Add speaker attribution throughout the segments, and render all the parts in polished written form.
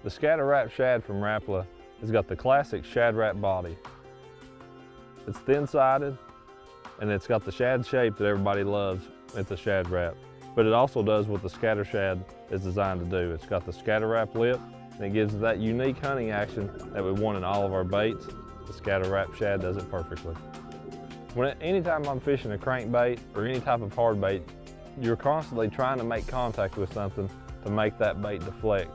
Speaker 1: The Scatter Wrap Shad from Rapala has got the classic Shad Wrap body. It's thin-sided and it's got the shad shape that everybody loves at the Shad Wrap. But it also does what the Scatter Shad is designed to do. It's got the Scatter Wrap lip and it gives that unique hunting action that we want in all of our baits. The Scatter Wrap Shad does it perfectly. Anytime I'm fishing a crankbait or any type of hard bait, you're constantly trying to make contact with something to make that bait deflect.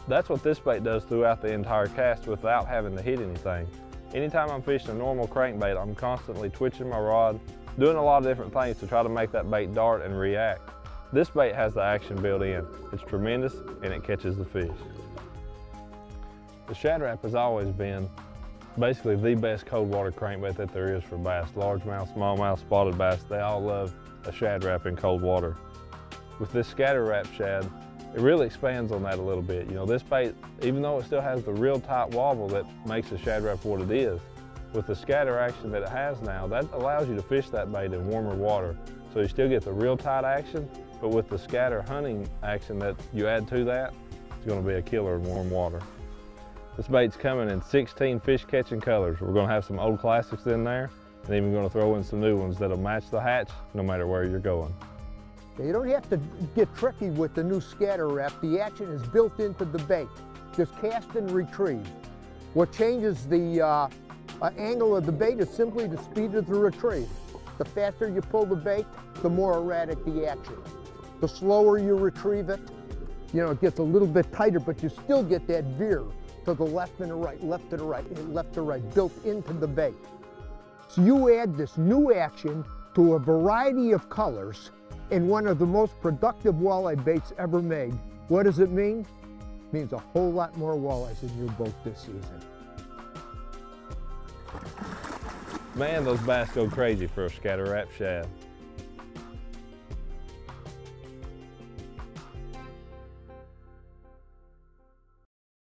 Speaker 1: That's what this bait does throughout the entire cast without having to hit anything. Anytime I'm fishing a normal crankbait, I'm constantly twitching my rod, doing a lot of different things to try to make that bait dart and react. This bait has the action built in. It's tremendous and it catches the fish. The Shad Wrap has always been basically the best cold water crankbait that there is for bass. Largemouth, smallmouth, spotted bass, they all love a Shad Wrap in cold water. With this Scatter Wrap Shad, it really expands on that a little bit. You know, this bait, even though it still has the real tight wobble that makes the Shad Wrap what it is, with the scatter action that it has now, that allows you to fish that bait in warmer water. So you still get the real tight action, but with the scatter hunting action that you add to that, it's going to be a killer in warm water. This bait's coming in 16 fish catching colors. We're going to have some old classics in there, and even going to throw in some new ones that'll match the hatch no matter where you're going.
Speaker 2: You don't have to get tricky with the new Scatter Wrap. The action is built into the bait. Just cast and retrieve. What changes the angle of the bait is simply the speed of the retrieve. The faster you pull the bait, the more erratic the action. The slower you retrieve it, you know, it gets a little bit tighter, but you still get that veer to the left and the right, left to the right, and left to right, built into the bait. So you add this new action to a variety of colors in one of the most productive walleye baits ever made. What does it mean? It means a whole lot more walleyes in your boat this season.
Speaker 1: Man, those bass go crazy for a Scatter Wrap Shad.